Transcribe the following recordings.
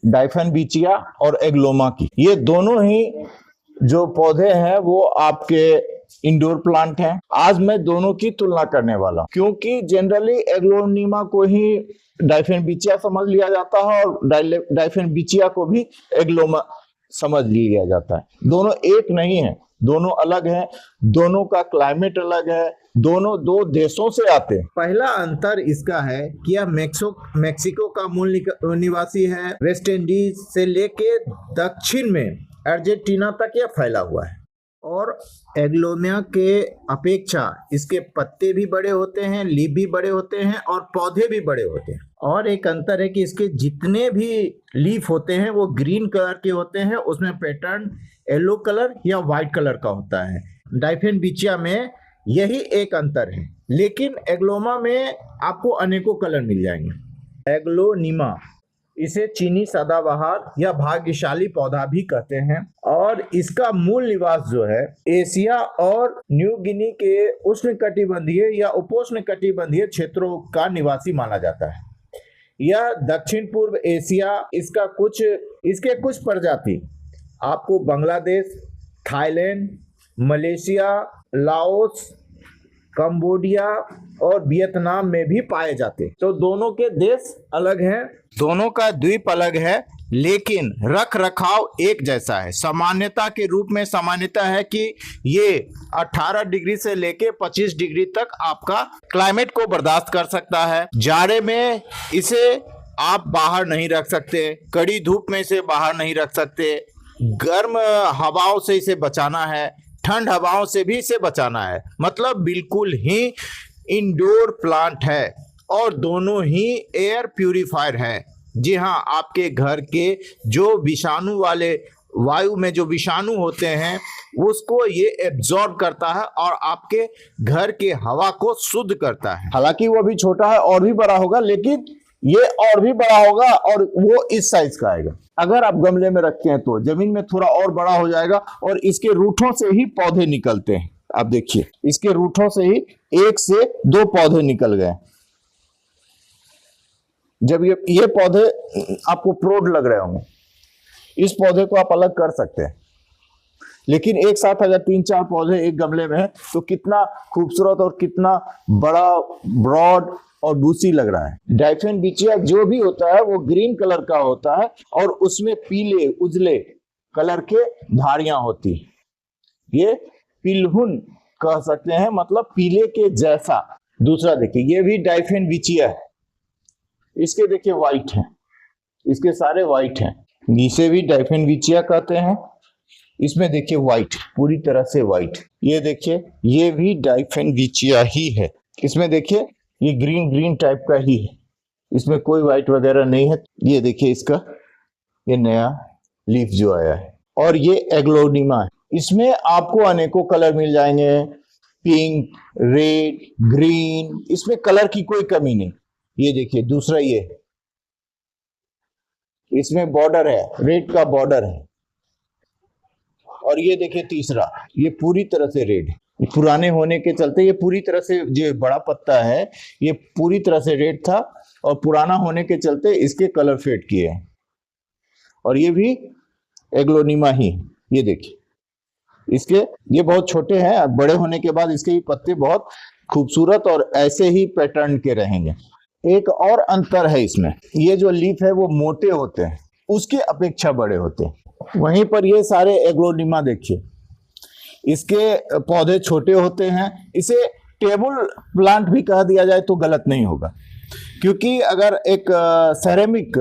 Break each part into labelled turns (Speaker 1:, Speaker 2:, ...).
Speaker 1: डाइफेनबिचिया और एग्लोमा की। ये दोनों ही जो पौधे हैं वो आपके इंडोर प्लांट हैं। आज मैं दोनों की तुलना करने वाला हूं, क्योंकि जनरली एग्लोनिमा को ही डाइफेनबिचिया समझ लिया जाता है और डाइफेनबिचिया को भी एग्लोमा समझ लिया जाता है। दोनों एक नहीं है, दोनों अलग हैं, दोनों का क्लाइमेट अलग है, दोनों दो देशों से आते हैं। पहला अंतर इसका है कि यह मैक्सिको का मूल निवासी है। वेस्ट इंडीज से लेके दक्षिण में अर्जेंटीना तक यह फैला हुआ है। और एग्लोमा के अपेक्षा इसके पत्ते भी बड़े होते हैं, लीफ भी बड़े होते हैं और पौधे भी बड़े होते हैं। और एक अंतर है कि इसके जितने भी लीफ होते हैं वो ग्रीन कलर के होते हैं, उसमें पैटर्न येलो कलर या व्हाइट कलर का होता है। डाइफेनबिचिया में यही एक अंतर है, लेकिन एग्लोमा में आपको अनेकों कलर मिल जाएंगे। एग्लोनिमा, इसे चीनी सदाबहार या भाग्यशाली पौधा भी कहते हैं और इसका मूल निवास जो है एशिया और न्यू गिनी के उष्णकटिबंधीय या उपोष्णकटिबंधीय क्षेत्रों का निवासी माना जाता है। यह दक्षिण पूर्व एशिया, इसके कुछ प्रजाति आपको Bangladesh, Thailand, Malaysia, Laos, Cambodia और वियतनाम में भी पाए जाते। तो दोनों के देश अलग हैं, दोनों का द्वीप अलग है, लेकिन रख रखाव एक जैसा है। सामान्यता के रूप में सामान्यता है कि ये 18 डिग्री से लेके 25 डिग्री तक आपका क्लाइमेट को बर्दाश्त कर सकता है। जाड़े में इसे आप बाहर नहीं रख सकते, कड़ी धूप में इसे बाहर नहीं रख सकते, गर्म हवाओं से इसे बचाना है, ठंड हवाओं से भी इसे बचाना है। मतलब बिल्कुल ही इंडोर प्लांट है और दोनों ही एयर प्यूरिफायर है। जी हाँ, आपके घर के जो विषाणु वाले वायु में जो विषाणु होते हैं उसको ये एब्जॉर्ब करता है और आपके घर के हवा को शुद्ध करता है। हालांकि वो भी छोटा है, और भी बड़ा होगा, लेकिन ये और भी बड़ा होगा और वो इस साइज का आएगा। अगर आप गमले में रखते हैं तो जमीन में थोड़ा और बड़ा हो जाएगा और इसके रूठों से ही पौधे निकलते हैं। आप देखिए, इसके रूठों से ही 1 से 2 पौधे निकल गए। जब ये पौधे आपको प्रौढ़ लग रहे होंगे, इस पौधे को आप अलग कर सकते हैं, लेकिन एक साथ अगर 3-4 पौधे एक गमले में है तो कितना खूबसूरत और कितना बड़ा, ब्रॉड और बूसी लग रहा है। डाइफेनबिचिया जो भी होता है वो ग्रीन कलर का होता है और उसमें पीले उजले कलर के धारियां होती है। ये पिलहुन कह सकते हैं, मतलब पीले के जैसा। दूसरा देखिए, ये भी डाइफेनबिचिया है, इसके देखिए व्हाइट है, इसके सारे व्हाइट हैं, इसे भी डाइफेनबिचिया कहते हैं। इसमें देखिए व्हाइट, पूरी तरह से व्हाइट। ये देखिए, ये भी डाइफेनबिचिया ही है। इसमें देखिए ये ग्रीन टाइप का ही है, इसमें कोई व्हाइट वगैरह नहीं है। ये देखिए इसका ये नया लीफ जो आया है। और ये एग्लोनिमा है, इसमें आपको अनेकों कलर मिल जाएंगे, पिंक, रेड, ग्रीन, इसमें कलर की कोई कमी नहीं। ये देखिए दूसरा, ये इसमें बॉर्डर है, रेड का बॉर्डर है। और ये देखिए तीसरा, ये पूरी तरह से रेड है। पुराने होने के चलते ये पूरी तरह से, जो बड़ा पत्ता है ये पूरी तरह से रेड था और पुराना होने के चलते इसके कलर फेड किए हैं। और ये भी एग्लोनिमा ही, ये देखिए इसके, ये बहुत छोटे हैं, बड़े होने के बाद इसके भी पत्ते बहुत खूबसूरत और ऐसे ही पैटर्न के रहेंगे। एक और अंतर है इसमें, ये जो लीफ है वो मोटे होते हैं, उसके अपेक्षा बड़े होते हैं। वहीं पर ये सारे एग्लोनिमा देखिए, इसके पौधे छोटे होते हैं। इसे टेबल प्लांट भी कह दिया जाए तो गलत नहीं होगा, क्योंकि अगर एक सेरेमिक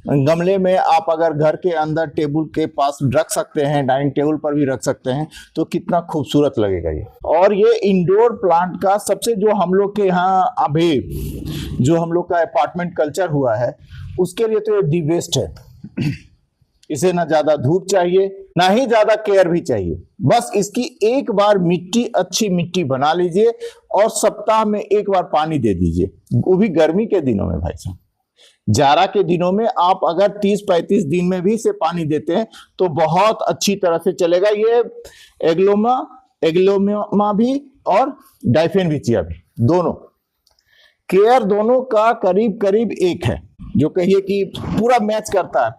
Speaker 1: गमले में आप अगर घर के अंदर टेबल के पास रख सकते हैं, डाइनिंग टेबल पर भी रख सकते हैं, तो कितना खूबसूरत लगेगा ये। और ये इंडोर प्लांट का सबसे, जो हम लोग के यहाँ अभी जो हम लोग का अपार्टमेंट कल्चर हुआ है, उसके लिए तो ये दी बेस्ट है। इसे ना ज्यादा धूप चाहिए, ना ही ज्यादा केयर भी चाहिए। बस इसकी एक बार मिट्टी, अच्छी मिट्टी बना लीजिए और सप्ताह में एक बार पानी दे दीजिए, वो भी गर्मी के दिनों में। भाई साहब, जाड़ा के दिनों में आप अगर 30-35 दिन में भी इसे पानी देते हैं तो बहुत अच्छी तरह से चलेगा। ये एग्लोमा भी और डाइफेनबिचिया भी, दोनों केयर दोनों का करीब करीब एक है, जो कहिए कि पूरा मैच करता है।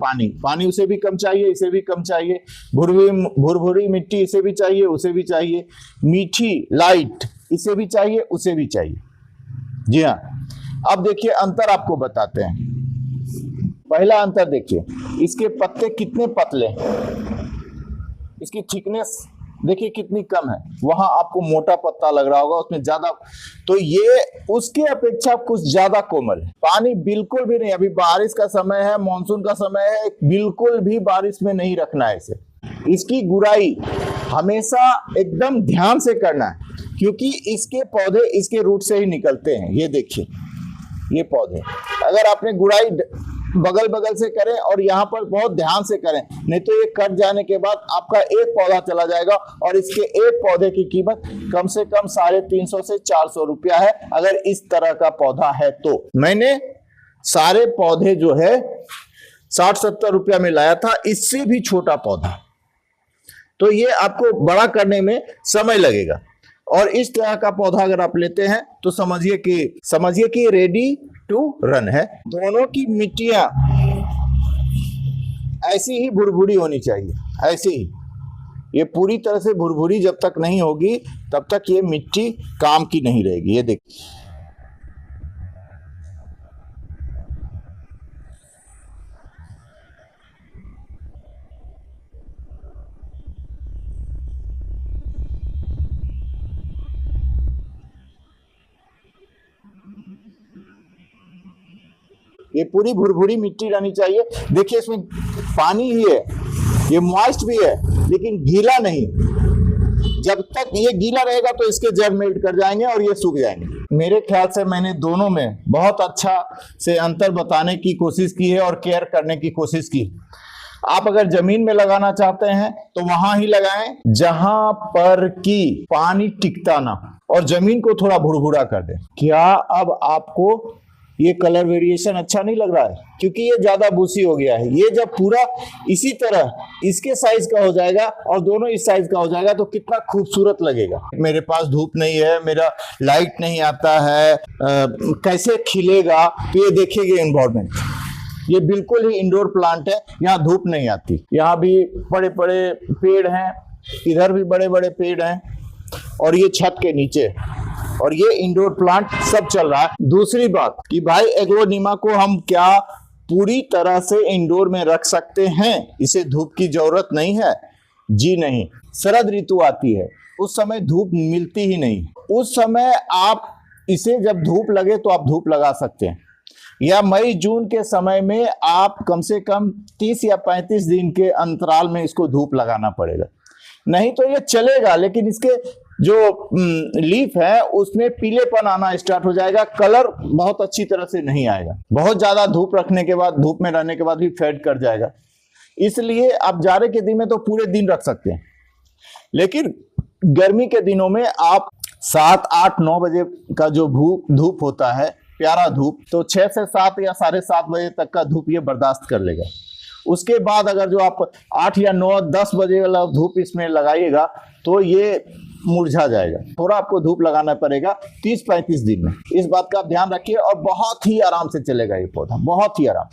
Speaker 1: पानी उसे भी कम चाहिए, इसे भी कम चाहिए। भुरभुरी मिट्टी इसे भी चाहिए, उसे भी चाहिए। मीठी लाइट इसे भी चाहिए, उसे भी चाहिए। जी हाँ, अब देखिए अंतर आपको बताते हैं। पहला अंतर देखिए, इसके पत्ते कितने पतले हैं, इसकी थिकनेस देखिए कितनी कम है। वहां आपको मोटा पत्ता लग रहा होगा, उसमें ज्यादा, तो ये उसके अपेक्षा कुछ ज्यादा कोमल है। पानी बिल्कुल भी नहीं, अभी बारिश का समय है, मानसून का समय है, बिल्कुल भी बारिश में नहीं रखना है इसे। इसकी गुड़ाई हमेशा एकदम ध्यान से करना है, क्योंकि इसके पौधे इसके रूट से ही निकलते हैं। ये देखिए, ये पौधे अगर आपने गुड़ाई बगल बगल से करें और यहाँ पर बहुत ध्यान से करें, नहीं तो ये कट जाने के बाद आपका एक पौधा चला जाएगा, और इसके एक पौधे की कीमत कम से कम 350 से 400 रुपया है, अगर इस तरह का पौधा है तो। मैंने सारे पौधे जो है 60-70 रुपया में लाया था, इससे भी छोटा पौधा, तो ये आपको बड़ा करने में समय लगेगा। और इस तरह का पौधा अगर आप लेते हैं तो समझिए कि रेडी टू रन है। दोनों की मिट्टियां ऐसी ही भुरभुरी होनी चाहिए, ऐसी ही। ये पूरी तरह से भुरभुरी जब तक नहीं होगी तब तक ये मिट्टी काम की नहीं रहेगी। ये देखिए, ये पूरी भुरभुरी मिट्टी रहनी चाहिए। देखिए इसमें पानी ही है, ये मॉइस्ट भी है, लेकिन गीला नहीं। जब तक ये गीला रहेगा तो इसके जड़ मेल्ट कर जाएंगे और ये सूख जाएंगे। मेरे ख्याल से मैंने दोनों में बहुत अच्छा से अंतर बताने की कोशिश की है और केयर करने की कोशिश की। आप अगर जमीन में लगाना चाहते हैं तो वहां ही लगाएं जहां पर कि पानी टिकता ना, और जमीन को थोड़ा भुरभुरा कर दें। क्या अब आपको ये कलर वेरिएशन अच्छा नहीं लग रहा है? क्योंकि ये ज्यादा बूसी हो गया है। ये जब पूरा इसी तरह इसके साइज का हो जाएगा और दोनों इस साइज का हो जाएगा तो कितना खूबसूरत लगेगा। मेरे पास धूप नहीं है, मेरा लाइट नहीं आता है, कैसे खिलेगा? तो ये देखिए एनवायरमेंट, ये बिल्कुल ही इंडोर प्लांट है, यहाँ धूप नहीं आती। यहाँ भी बड़े बड़े पेड़ हैं, इधर भी बड़े बड़े पेड़ हैं, और ये छत के नीचे, और ये इंडोर प्लांट सब चल रहा है। दूसरी बात कि भाई एग्लोनिमा को हम क्या पूरी तरह से इंडोर में रख सकते हैं? इसे धूप की जरूरत नहीं है? जी नहीं। शरद ऋतु आती है, उस समय धूप मिलती ही नहीं। उस समय आप इसे जब धूप लगे तो आप धूप लगा सकते हैं, या मई जून के समय में आप कम से कम 30 या 35 दिन के अंतराल में इसको धूप लगाना पड़ेगा। नहीं तो ये चलेगा, लेकिन इसके जो लीफ है उसमें पीलेपन आना स्टार्ट हो जाएगा, कलर बहुत अच्छी तरह से नहीं आएगा। बहुत ज्यादा धूप रखने के बाद, धूप में रहने के बाद भी फेड कर जाएगा। इसलिए आप जाड़े के दिन में तो पूरे दिन रख सकते हैं, लेकिन गर्मी के दिनों में आप 7, 8, 9 बजे का जो धूप होता है, प्यारा धूप, तो 6 से 7 या 7:30 बजे तक का धूप ये बर्दाश्त कर लेगा। उसके बाद अगर जो आप 8 या 9, 10 बजे वाला धूप इसमें लगाइएगा तो ये मुरझा जाएगा। थोड़ा आपको धूप लगाना पड़ेगा 30-35 दिन में। इस बात का आप ध्यान रखिए, और बहुत ही आराम से चलेगा ये पौधा, बहुत ही आराम।